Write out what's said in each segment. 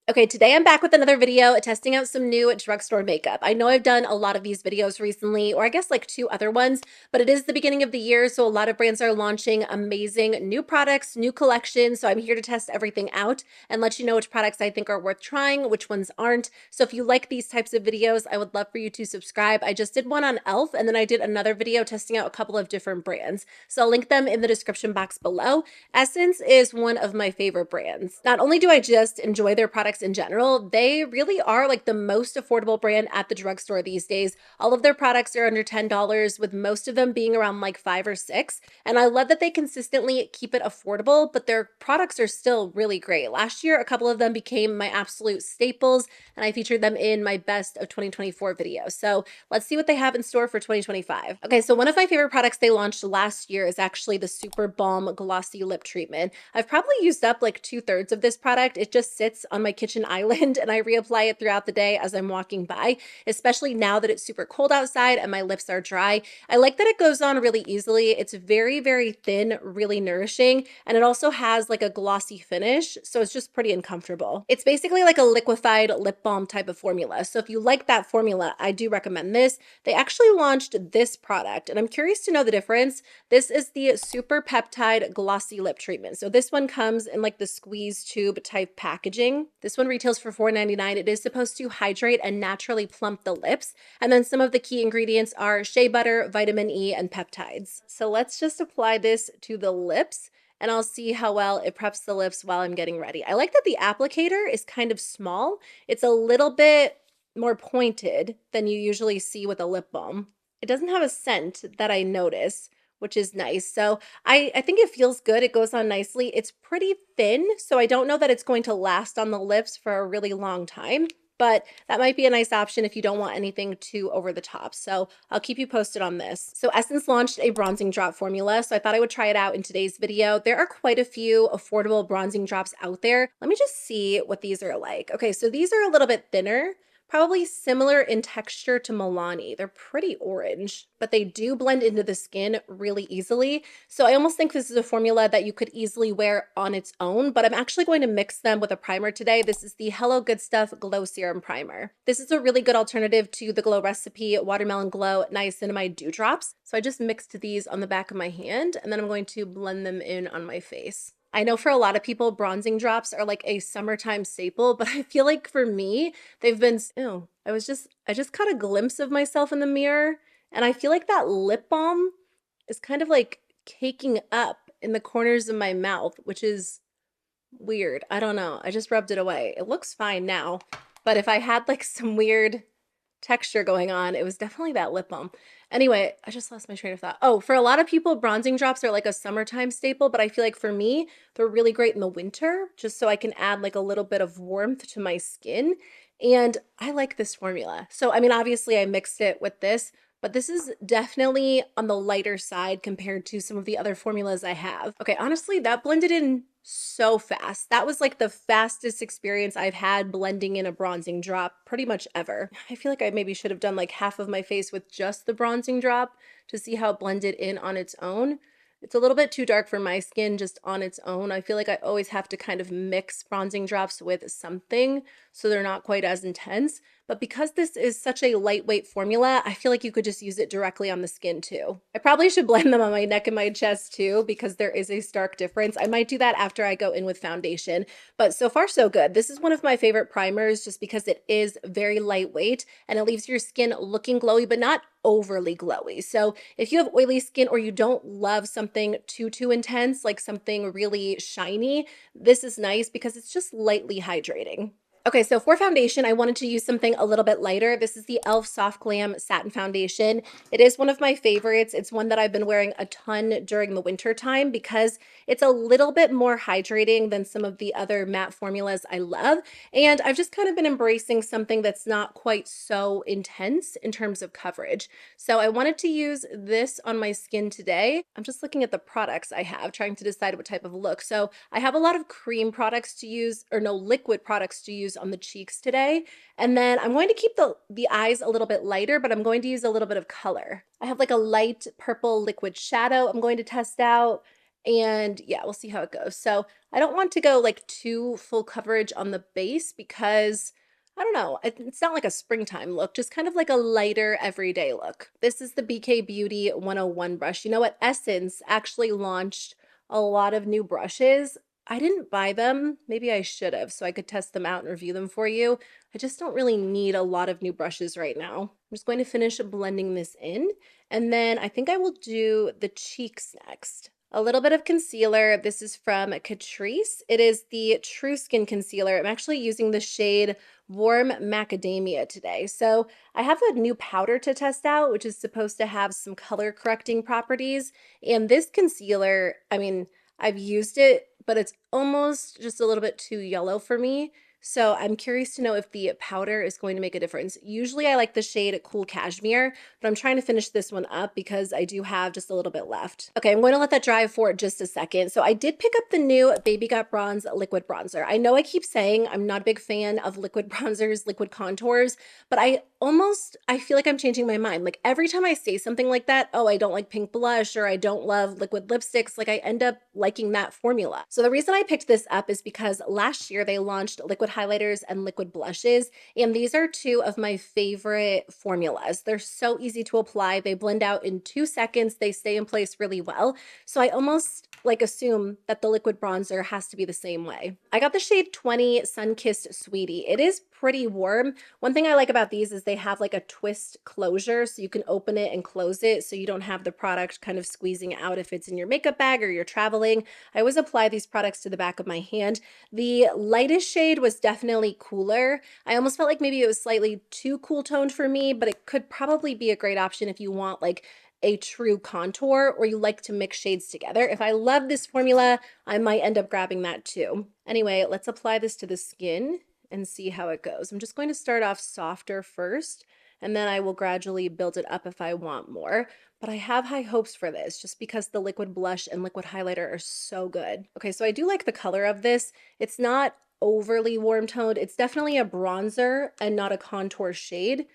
Okay, today I'm back with another video testing out some new drugstore makeup. I know I've done a lot of these videos recently, or I guess like two other ones, but it is the beginning of the year, so a lot of brands are launching amazing new products, new collections. So I'm here to test everything out and let you know which products I think are worth trying, which ones aren't. So if you like these types of videos, I would love for you to subscribe. I just did one on e.l.f. and then I did another video testing out a couple of different brands. So I'll link them in the description box below. Essence is one of my favorite brands. Not only do I just enjoy their products in general, they really are like the most affordable brand at the drugstore these days. All of their products are under $10, with most of them being around like 5 or 6. And I love that they consistently keep it affordable, but their products are still really great. Last year, a couple of them became my absolute staples, and I featured them in my best of 2024 video. So let's see what they have in store for 2025. Okay, so one of my favorite products they launched last year is actually the Super Balm Glossy Lip Treatment. I've probably used up like 2/3 of this product. It just sits on my kitchen island and I reapply it throughout the day as I'm walking by, especially now that it's super cold outside and my lips are dry. I like that it goes on really easily. It's very, very thin, really nourishing, and it also has like a glossy finish, so it's just pretty uncomfortable. It's basically like a liquefied lip balm type of formula. So if you like that formula, I do recommend this. They actually launched this product, and I'm curious to know the difference. This is the Super Peptide Glossy Lip Treatment. So this one comes in like the squeeze tube type packaging. This one retails for $4.99. It is supposed to hydrate and naturally plump the lips. And then some of the key ingredients are shea butter, vitamin E, and peptides. So let's just apply this to the lips, and I'll see how well it preps the lips while I'm getting ready. I like that the applicator is kind of small. It's a little bit more pointed than you usually see with a lip balm. It doesn't have a scent that I notice, which is nice. So I think it feels good. It goes on nicely. It's pretty thin, so I don't know that it's going to last on the lips for a really long time, but that might be a nice option if you don't want anything too over the top. So I'll keep you posted on this. So Essence launched a bronzing drop formula, so I thought I would try it out in today's video. There are quite a few affordable bronzing drops out there. Let me just see what these are like. Okay, so these are a little bit thinner, probably similar in texture to Milani. They're pretty orange, but they do blend into the skin really easily. So I almost think this is a formula that you could easily wear on its own, but I'm actually going to mix them with a primer today. This is the Hello Good Stuff Glow Serum Primer. This is a really good alternative to the Glow Recipe Watermelon Glow Niacinamide Dewdrops. So I just mixed these on the back of my hand, and then I'm going to blend them in on my face. I know for a lot of people, bronzing drops are like a summertime staple, but I feel like for me, they've been, ew, I just caught a glimpse of myself in the mirror, and I feel like that lip balm is kind of like caking up in the corners of my mouth, which is weird. I don't know. I just rubbed it away. It looks fine now, but if I had like some weird texture going on, it was definitely that lip balm. Anyway, I just lost my train of thought. Oh, for a lot of people, bronzing drops are like a summertime staple, but I feel like for me, they're really great in the winter, just so I can add like a little bit of warmth to my skin. And I like this formula. So, I mean, obviously I mixed it with this, but this is definitely on the lighter side compared to some of the other formulas I have. Okay, honestly, that blended in so fast. That was like the fastest experience I've had blending in a bronzing drop pretty much ever. I feel like I maybe should have done like half of my face with just the bronzing drop to see how it blended in on its own. It's a little bit too dark for my skin just on its own. I feel like I always have to kind of mix bronzing drops with something so they're not quite as intense. But because this is such a lightweight formula, I feel like you could just use it directly on the skin too. I probably should blend them on my neck and my chest too, because there is a stark difference. I might do that after I go in with foundation, but so far so good. This is one of my favorite primers just because it is very lightweight and it leaves your skin looking glowy, but not overly glowy. So if you have oily skin or you don't love something too intense, like something really shiny, this is nice because it's just lightly hydrating. Okay, so for foundation, I wanted to use something a little bit lighter. This is the e.l.f. Soft Glam Satin Foundation. It is one of my favorites. It's one that I've been wearing a ton during the winter time because it's a little bit more hydrating than some of the other matte formulas I love. And I've just kind of been embracing something that's not quite so intense in terms of coverage. So I wanted to use this on my skin today. I'm just looking at the products I have, trying to decide what type of look. So I have a lot of cream products to use, or no, liquid products to use on the cheeks today. And then I'm going to keep the eyes a little bit lighter, but I'm going to use a little bit of color. I have like a light purple liquid shadow I'm going to test out. And yeah, we'll see how it goes. So I don't want to go like too full coverage on the base because I don't know, it's not like a springtime look, just kind of like a lighter everyday look. This is the BK Beauty 101 brush. You know what? Essence actually launched a lot of new brushes. I didn't buy them. Maybe I should have so I could test them out and review them for you. I just don't really need a lot of new brushes right now. I'm just going to finish blending this in, and then I think I will do the cheeks next. A little bit of concealer. This is from Catrice. It is the True Skin Concealer. I'm actually using the shade Warm Macadamia today. So I have a new powder to test out, which is supposed to have some color correcting properties. And this concealer, I mean, I've used it, but it's almost just a little bit too yellow for me. So I'm curious to know if the powder is going to make a difference. Usually I like the shade Cool Cashmere, but I'm trying to finish this one up because I do have just a little bit left. Okay, I'm going to let that dry for just a second. So I did pick up the new Baby Got Bronze liquid bronzer. I know I keep saying I'm not a big fan of liquid bronzers, liquid contours, but I feel like I'm changing my mind. Like every time I say something like that, oh, I don't like pink blush or I don't love liquid lipsticks, like I end up liking that formula. So the reason I picked this up is because last year they launched liquid highlighters and liquid blushes, and these are two of my favorite formulas. They're so easy to apply. They blend out in 2 seconds. They stay in place really well. So I almost like assume that the liquid bronzer has to be the same way. I got the shade 20 Sun-Kissed Sweetie. It is pretty warm. One thing I like about these is they have like a twist closure, so you can open it and close it so you don't have the product kind of squeezing out if it's in your makeup bag or you're traveling. I always apply these products to the back of my hand. The lightest shade was definitely cooler. I almost felt like maybe it was slightly too cool toned for me, but it could probably be a great option if you want like a true contour or you like to mix shades together. If I love this formula, I might end up grabbing that too. Anyway, let's apply this to the skin and see how it goes. I'm just going to start off softer first, and then I will gradually build it up if I want more. But I have high hopes for this just because the liquid blush and liquid highlighter are so good. Okay, so I do like the color of this. It's not overly warm toned. It's definitely a bronzer and not a contour shade,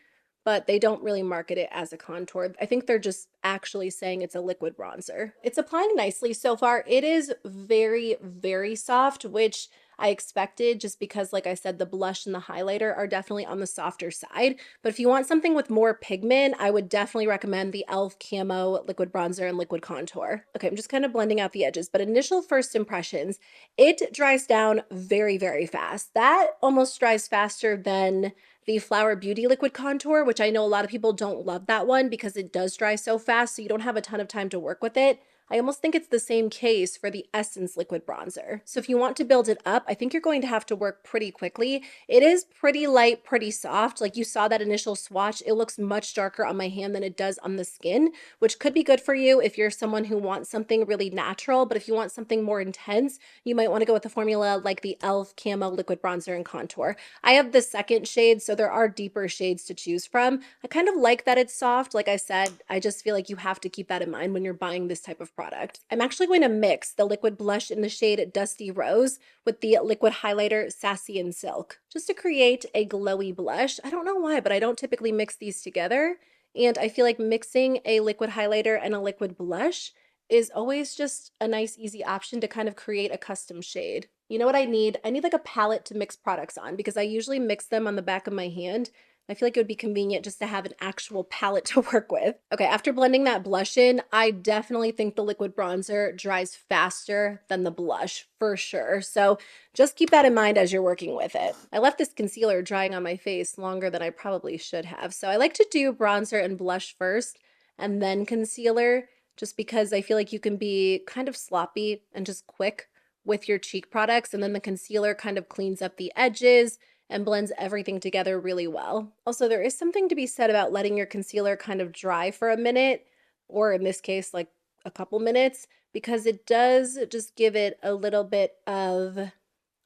but they don't really market it as a contour. I think they're just actually saying it's a liquid bronzer. It's applying nicely so far. It is very, very soft, which I expected just because, like I said, the blush and the highlighter are definitely on the softer side. But if you want something with more pigment, I would definitely recommend the e.l.f. Camo Liquid Bronzer and Liquid Contour. Okay, I'm just kind of blending out the edges, but initial first impressions, it dries down very, very fast. That almost dries faster than the Flower Beauty Liquid Contour, which I know a lot of people don't love that one because it does dry so fast, so you don't have a ton of time to work with it. I almost think it's the same case for the Essence Liquid Bronzer. So if you want to build it up, I think you're going to have to work pretty quickly. It is pretty light, pretty soft. Like you saw that initial swatch, it looks much darker on my hand than it does on the skin, which could be good for you if you're someone who wants something really natural. But if you want something more intense, you might want to go with a formula like the e.l.f. Camo Liquid Bronzer and Contour. I have the second shade, so there are deeper shades to choose from. I kind of like that it's soft. Like I said, I just feel like you have to keep that in mind when you're buying this type of product. I'm actually going to mix the liquid blush in the shade Dusty Rose with the liquid highlighter Sassy and Silk, just to create a glowy blush. I don't know why, but I don't typically mix these together. And I feel like mixing a liquid highlighter and a liquid blush is always just a nice, easy option to kind of create a custom shade. You know what I need? I need like a palette to mix products on because I usually mix them on the back of my hand. I feel like it would be convenient just to have an actual palette to work with. Okay, after blending that blush in, I definitely think the liquid bronzer dries faster than the blush for sure. So just keep that in mind as you're working with it. I left this concealer drying on my face longer than I probably should have. So I like to do bronzer and blush first and then concealer, just because I feel like you can be kind of sloppy and just quick with your cheek products, and then the concealer kind of cleans up the edges and blends everything together really well. Also, there is something to be said about letting your concealer kind of dry for a minute, or in this case, like a couple minutes, because it does just give it a little bit of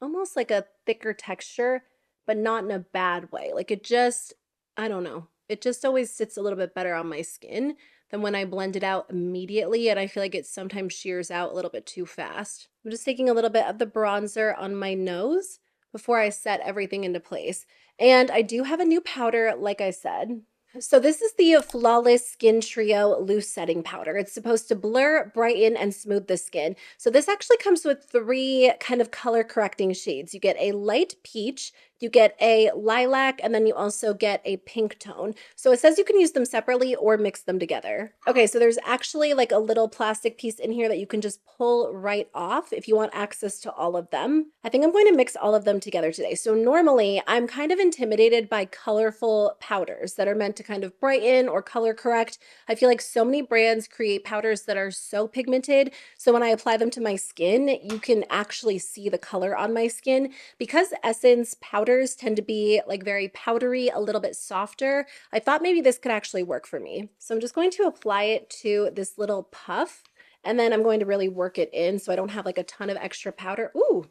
almost like a thicker texture, but not in a bad way. Like it just, I don't know, it just always sits a little bit better on my skin than when I blend it out immediately, and I feel like it sometimes shears out a little bit too fast. I'm just taking a little bit of the bronzer on my nose before I set everything into place. And I do have a new powder, like I said. So this is the Flawless Skin Trio Loose Setting Powder. It's supposed to blur, brighten, and smooth the skin. So this actually comes with 3 kind of color correcting shades. You get a light peach, you get a lilac, and then you also get a pink tone. So it says you can use them separately or mix them together. Okay, so there's actually like a little plastic piece in here that you can just pull right off if you want access to all of them. I think I'm going to mix all of them together today. So normally I'm kind of intimidated by colorful powders that are meant to kind of brighten or color correct. I feel like so many brands create powders that are so pigmented. So when I apply them to my skin, you can actually see the color on my skin. Because Essence powders tend to be like very powdery, a little bit softer, I thought maybe this could actually work for me. So I'm just going to apply it to this little puff, and then I'm going to really work it in so I don't have like a ton of extra powder. Ooh,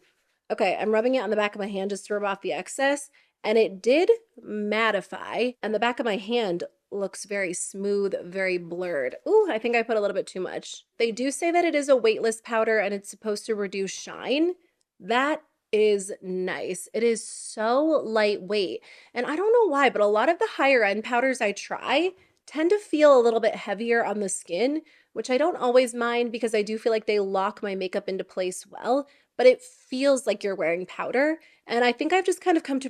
okay, I'm rubbing it on the back of my hand just to rub off the excess, and it did mattify, and the back of my hand looks very smooth, very blurred. Ooh, I think I put a little bit too much. They do say that it is a weightless powder and it's supposed to reduce shine. That is nice. It is so lightweight. And I don't know why, but a lot of the higher end powders I try tend to feel a little bit heavier on the skin, which I don't always mind because I do feel like they lock my makeup into place well, but it feels like you're wearing powder. And I think I've just kind of come to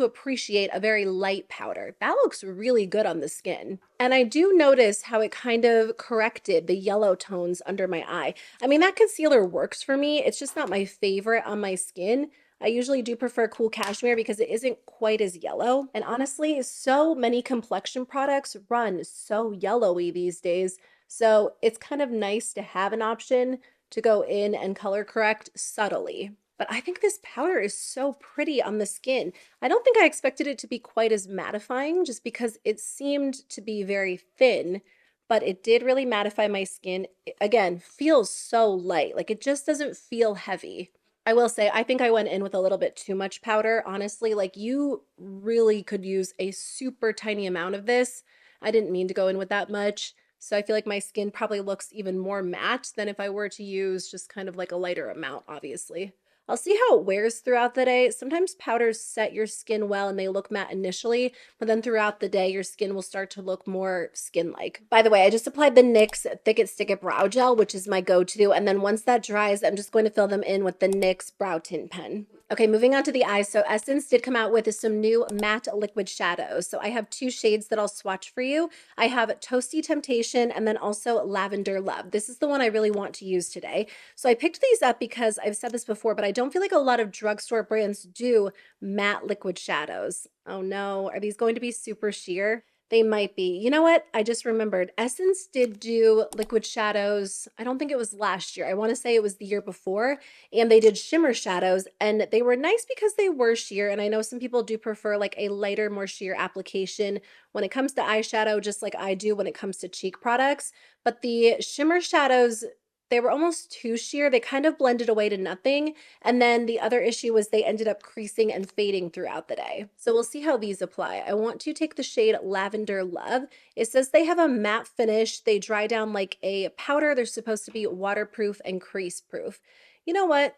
appreciate a very light powder. That looks really good on the skin. And I do notice how it kind of corrected the yellow tones under my eye. I mean, that concealer works for me. It's just not my favorite on my skin. I usually do prefer Cool Cashmere because it isn't quite as yellow. And honestly, so many complexion products run so yellowy these days. So it's kind of nice to have an option to go in and color correct subtly. But I think this powder is so pretty on the skin. I don't think I expected it to be quite as mattifying just because it seemed to be very thin, but it did really mattify my skin. Again, feels so light. Like it just doesn't feel heavy. I will say, I think I went in with a little bit too much powder. Honestly, like you really could use a super tiny amount of this. I didn't mean to go in with that much. So I feel like my skin probably looks even more matte than if I were to use just kind of like a lighter amount, obviously. I'll see how it wears throughout the day. Sometimes powders set your skin well and they look matte initially, but then throughout the day, your skin will start to look more skin-like. By the way, I just applied the NYX Thick It Stick It Brow Gel, which is my go-to. And then once that dries, I'm just going to fill them in with the NYX Brow Tint Pen. Okay, moving on to the eyes. So Essence did come out with some new matte liquid shadows. So I have 2 shades that I'll swatch for you. I have Toasty Temptation and then also Lavender Love. This is the one I really want to use today. So I picked these up because I've said this before, but I don't feel like a lot of drugstore brands do matte liquid shadows. Oh no, are these going to be super sheer? They might be. You know what? I just remembered. Essence did do liquid shadows. I don't think it was last year. I want to say it was the year before. And they did shimmer shadows. And they were nice because they were sheer. And I know some people do prefer like a lighter, more sheer application when it comes to eyeshadow, just like I do when it comes to cheek products. But the shimmer shadows, they were almost too sheer. They kind of blended away to nothing. And then the other issue was they ended up creasing and fading throughout the day. So we'll see how these apply. I want to take the shade Lavender Love. It says they have a matte finish. They dry down like a powder. They're supposed to be waterproof and crease proof. You know what?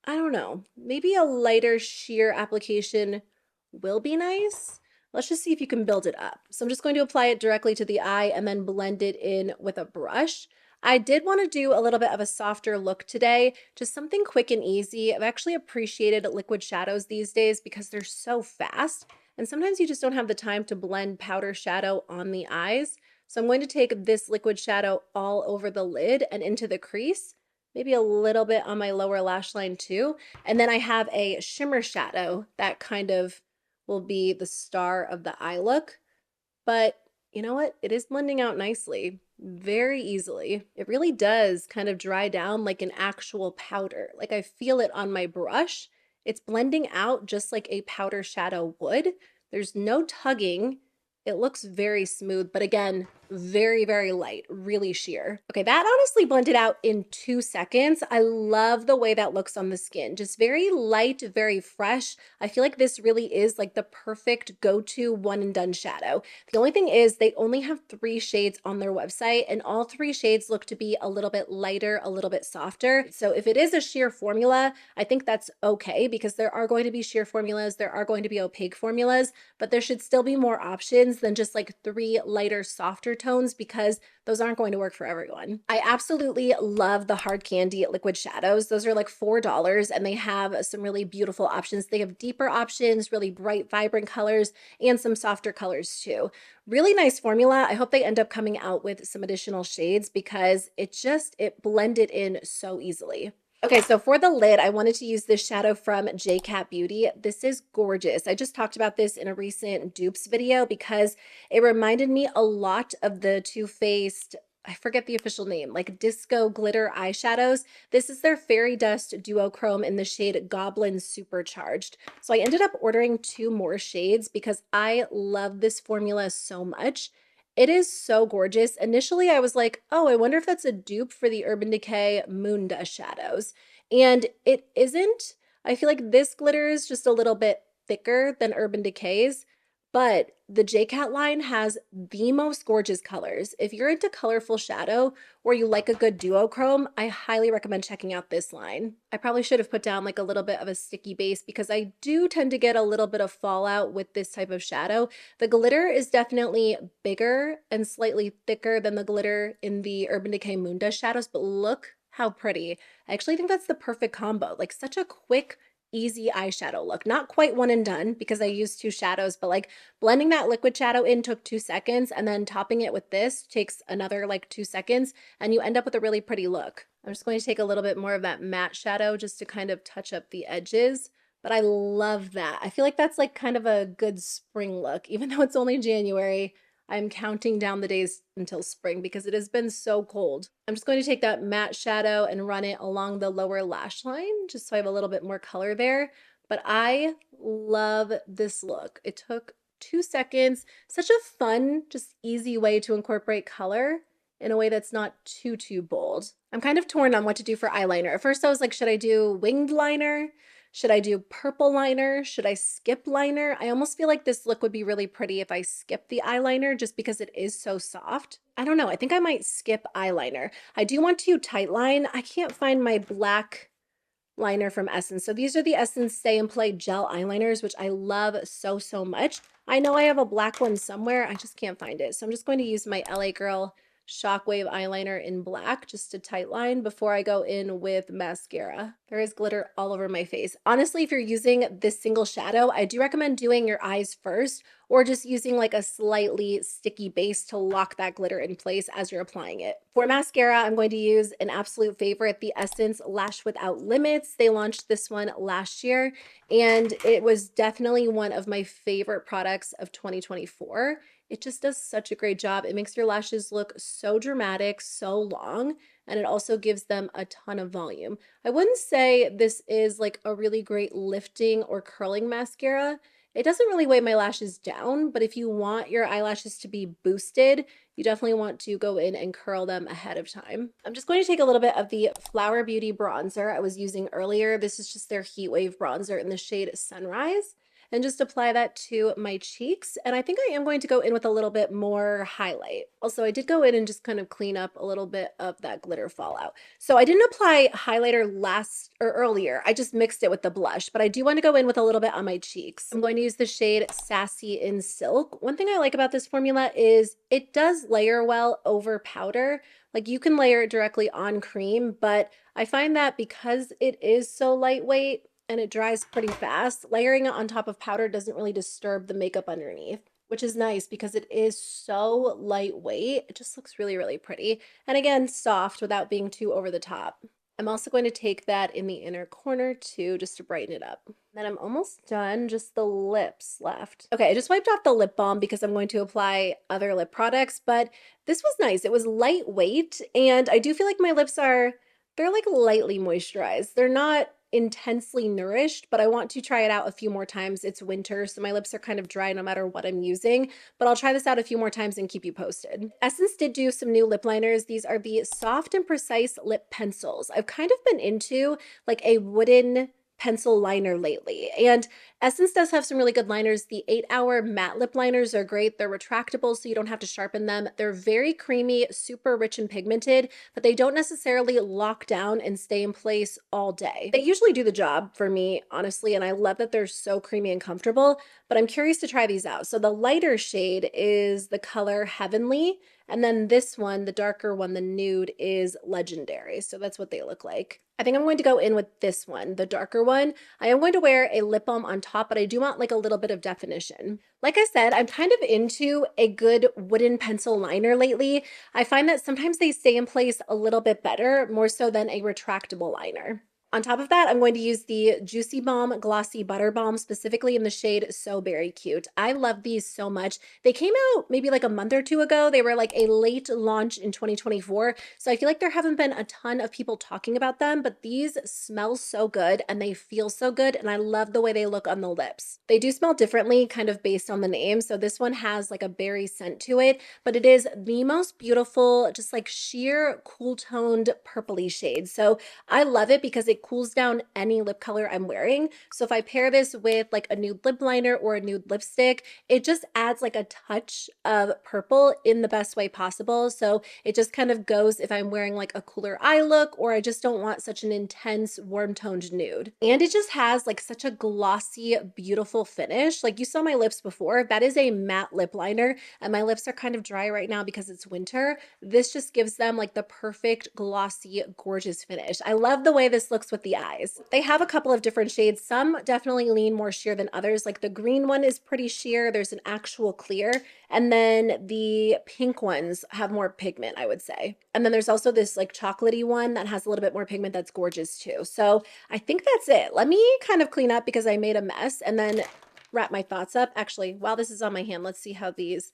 I don't know. Maybe a lighter sheer application will be nice. Let's just see if you can build it up. So I'm just going to apply it directly to the eye and then blend it in with a brush. I did want to do a little bit of a softer look today, just something quick and easy. I've actually appreciated liquid shadows these days because they're so fast, and sometimes you just don't have the time to blend powder shadow on the eyes. So I'm going to take this liquid shadow all over the lid and into the crease, maybe a little bit on my lower lash line too. And then I have a shimmer shadow that kind of will be the star of the eye look. But you know what? It is blending out nicely, very easily. It really does kind of dry down like an actual powder. Like I feel it on my brush. It's blending out just like a powder shadow would. There's no tugging. It looks very smooth, but again, very, very light, really sheer. Okay, that honestly blended out in 2 seconds. I love the way that looks on the skin. Just very light, very fresh. I feel like this really is like the perfect go-to one and done shadow. The only thing is they only have 3 shades on their website, and all 3 shades look to be a little bit lighter, a little bit softer. So if it is a sheer formula, I think that's okay, because there are going to be sheer formulas, there are going to be opaque formulas, but there should still be more options than just like 3 lighter, softer tones, because those aren't going to work for everyone. I absolutely love the Hard Candy liquid shadows. Those are like $4, and they have some really beautiful options. They have deeper options, really bright, vibrant colors, and some softer colors too. Really nice formula. I hope they end up coming out with some additional shades, because it blended in so easily. Okay, so for the lid, I wanted to use this shadow from J.Cat Beauty. This is gorgeous. I just talked about this in a recent dupes video because it reminded me a lot of the Too Faced, I forget the official name, like disco glitter eyeshadows. This is their Fairy Dust Duochrome in the shade Goblin Supercharged. So I ended up ordering 2 more shades because I love this formula so much. It is so gorgeous. Initially, I was like, oh, I wonder if that's a dupe for the Urban Decay Moon Dust shadows. And it isn't. I feel like this glitter is just a little bit thicker than Urban Decay's, but the J.Cat line has the most gorgeous colors. If you're into colorful shadow or you like a good duochrome, I highly recommend checking out this line. I probably should have put down like a little bit of a sticky base because I do tend to get a little bit of fallout with this type of shadow. The glitter is definitely bigger and slightly thicker than the glitter in the Urban Decay Moon Dust shadows, but look how pretty. I actually think that's the perfect combo. Like such a quick, easy eyeshadow look. Not quite one and done because I used 2 shadows, but like blending that liquid shadow in took 2 seconds, and then topping it with this takes another like 2 seconds, and you end up with a really pretty look. I'm just going to take a little bit more of that matte shadow just to kind of touch up the edges, but I love that. I feel like that's like kind of a good spring look, even though it's only January. I'm counting down the days until spring because it has been so cold. I'm just going to take that matte shadow and run it along the lower lash line just so I have a little bit more color there. But I love this look. It took 2 seconds. Such a fun, just easy way to incorporate color in a way that's not too bold. I'm kind of torn on what to do for eyeliner. At first I was like, should I do winged liner? Should I do purple liner? Should I skip liner? I almost feel like this look would be really pretty if I skip the eyeliner just because it is so soft. I don't know. I think I might skip eyeliner. I do want to tight line. I can't find my black liner from Essence. So these are the Essence Stay and Play gel eyeliners, which I love so much. I know I have a black one somewhere. I just can't find it. So I'm just going to use my LA Girl Shockwave eyeliner in black just to tight line before I go in with mascara. There is glitter all over my face. Honestly, if you're using this single shadow, I do recommend doing your eyes first, or just using like a slightly sticky base to lock that glitter in place as you're applying it. For mascara, I'm going to use an absolute favorite, the Essence Lash Without Limits. They launched this one last year, and it was definitely one of my favorite products of 2024. It just does such a great job. It makes your lashes look so dramatic, so long, and it also gives them a ton of volume. I wouldn't say this is like a really great lifting or curling mascara. It doesn't really weigh my lashes down, but if you want your eyelashes to be boosted, you definitely want to go in and curl them ahead of time. I'm just going to take a little bit of the Flower Beauty bronzer I was using earlier. This is just their Heat Wave bronzer in the shade Sunrise, and just apply that to my cheeks. And I think I am going to go in with a little bit more highlight. Also, I did go in and just kind of clean up a little bit of that glitter fallout. So I didn't apply highlighter earlier. I just mixed it with the blush, but I do want to go in with a little bit on my cheeks. I'm going to use the shade Sassy in Silk. One thing I like about this formula is it does layer well over powder. Like you can layer it directly on cream, but I find that because it is so lightweight and it dries pretty fast, layering it on top of powder doesn't really disturb the makeup underneath, which is nice because it is so lightweight. It just looks really pretty. And again, soft without being too over the top. I'm also going to take that in the inner corner too, just to brighten it up. Then I'm almost done, just the lips left. Okay, I just wiped off the lip balm because I'm going to apply other lip products, but this was nice. It was lightweight, and I do feel like my lips they're like lightly moisturized. They're not intensely nourished, but I want to try it out a few more times. It's winter, so my lips are kind of dry no matter what I'm using, but I'll try this out a few more times and keep you posted. Essence did do some new lip liners. These are the Soft and Precise Lip Pencils. I've kind of been into like a wooden pencil liner lately. And Essence does have some really good liners. The 8-hour matte lip liners are great. They're retractable, so you don't have to sharpen them. They're very creamy, super rich and pigmented, but they don't necessarily lock down and stay in place all day. They usually do the job for me, honestly, and I love that they're so creamy and comfortable, but I'm curious to try these out. So the lighter shade is the color Heavenly, and then this one, the darker one, the nude, is Legendary. So that's what they look like. I think I'm going to go in with this one, the darker one. I am going to wear a lip balm on top, but I do want like a little bit of definition. Like I said, I'm kind of into a good wooden pencil liner lately. I find that sometimes they stay in place a little bit better, more so than a retractable liner. On top of that, I'm going to use the Juicy Balm Glossy Butter Balm, specifically in the shade So Berry Cute. I love these so much. They came out maybe like a month or two ago. They were like a late launch in 2024. So I feel like there haven't been a ton of people talking about them, but these smell so good and they feel so good. And I love the way they look on the lips. They do smell differently, kind of based on the name. So this one has like a berry scent to it, but it is the most beautiful, just like sheer cool toned purpley shade. So I love it because it cools down any lip color I'm wearing. So if I pair this with like a nude lip liner or a nude lipstick, it just adds like a touch of purple in the best way possible. So it just kind of goes if I'm wearing like a cooler eye look, or I just don't want such an intense warm toned nude. And it just has like such a glossy, beautiful finish. Like you saw my lips before, that is a matte lip liner, and my lips are kind of dry right now because it's winter. This just gives them like the perfect glossy, gorgeous finish. I love the way this looks with the eyes. They have a couple of different shades. Some definitely lean more sheer than others. Like the green one is pretty sheer. There's an actual clear. And then the pink ones have more pigment, I would say. And then there's also this like chocolatey one that has a little bit more pigment that's gorgeous too. So I think that's it. Let me kind of clean up because I made a mess and then wrap my thoughts up. Actually, while this is on my hand, let's see how these...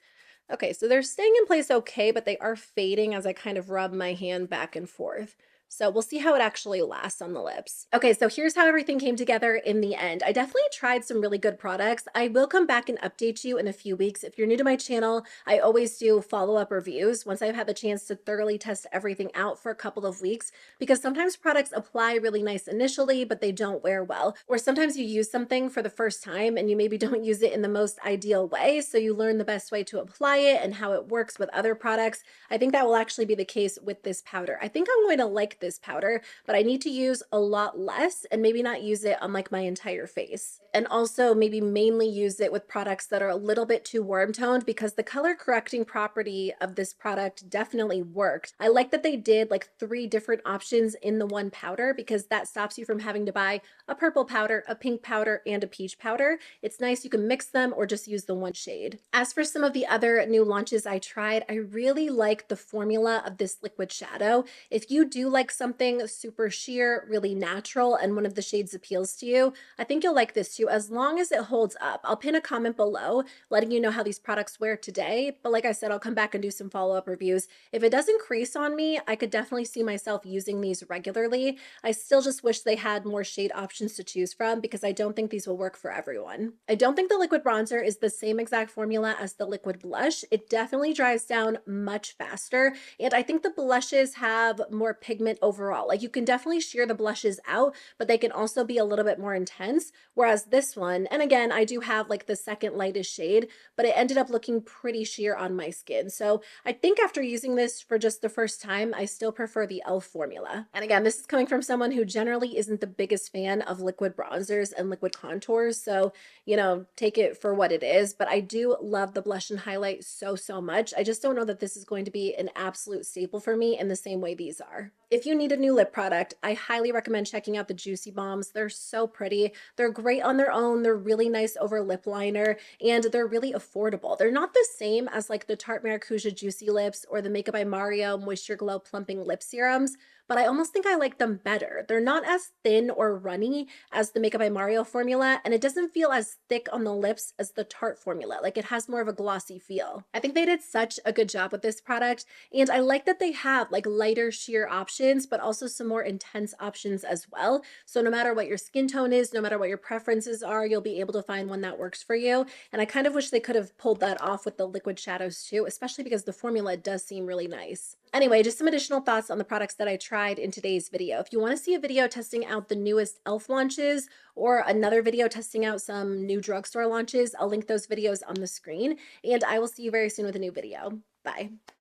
Okay, so they're staying in place okay, but they are fading as I kind of rub my hand back and forth. So we'll see how it actually lasts on the lips. Okay, so here's how everything came together in the end. I definitely tried some really good products. I will come back and update you in a few weeks. If you're new to my channel, I always do follow-up reviews once I've had the chance to thoroughly test everything out for a couple of weeks, because sometimes products apply really nice initially, but they don't wear well. Or sometimes you use something for the first time and you maybe don't use it in the most ideal way, so you learn the best way to apply it and how it works with other products. I think that will actually be the case with this powder. I think I'm going to like this powder, but I need to use a lot less and maybe not use it on like my entire face. And also maybe mainly use it with products that are a little bit too warm toned, because the color correcting property of this product definitely worked. I like that they did like 3 different options in the one powder, because that stops you from having to buy a purple powder, a pink powder, and a peach powder. It's nice you can mix them or just use the one shade. As for some of the other new launches I tried, I really like the formula of this liquid shadow. If you do like something super sheer, really natural, and one of the shades appeals to you, I think you'll like this too, as long as it holds up. I'll pin a comment below letting you know how these products wear today, but like I said, I'll come back and do some follow-up reviews. If it doesn't crease on me, I could definitely see myself using these regularly. I still just wish they had more shade options to choose from, because I don't think these will work for everyone. I don't think the liquid bronzer is the same exact formula as the liquid blush. It definitely dries down much faster, and I think the blushes have more pigment overall. Like you can definitely sheer the blushes out, but they can also be a little bit more intense. Whereas this one, and again, I do have like the second lightest shade, but it ended up looking pretty sheer on my skin. So I think after using this for just the first time, I still prefer the e.l.f. formula. And again, this is coming from someone who generally isn't the biggest fan of liquid bronzers and liquid contours. So, you know, take it for what it is, but I do love the blush and highlight so, so much. I just don't know that this is going to be an absolute staple for me in the same way these are. If you need a new lip product, I highly recommend checking out the Juicy Balms. They're so pretty. They're great on their own. They're really nice over lip liner, and they're really affordable. They're not the same as like the Tarte Maracuja Juicy Lips or the Makeup by Mario Moisture Glow Plumping Lip Serums, but I almost think I like them better. They're not as thin or runny as the Makeup by Mario formula, and it doesn't feel as thick on the lips as the Tarte formula. Like it has more of a glossy feel. I think they did such a good job with this product, and I like that they have like lighter sheer options options, but also some more intense options as well. So no matter what your skin tone is, no matter what your preferences are, you'll be able to find one that works for you. And I kind of wish they could have pulled that off with the liquid shadows too, especially because the formula does seem really nice. Anyway, just some additional thoughts on the products that I tried in today's video. If you want to see a video testing out the newest e.l.f. launches or another video testing out some new drugstore launches, I'll link those videos on the screen, and I will see you very soon with a new video. Bye.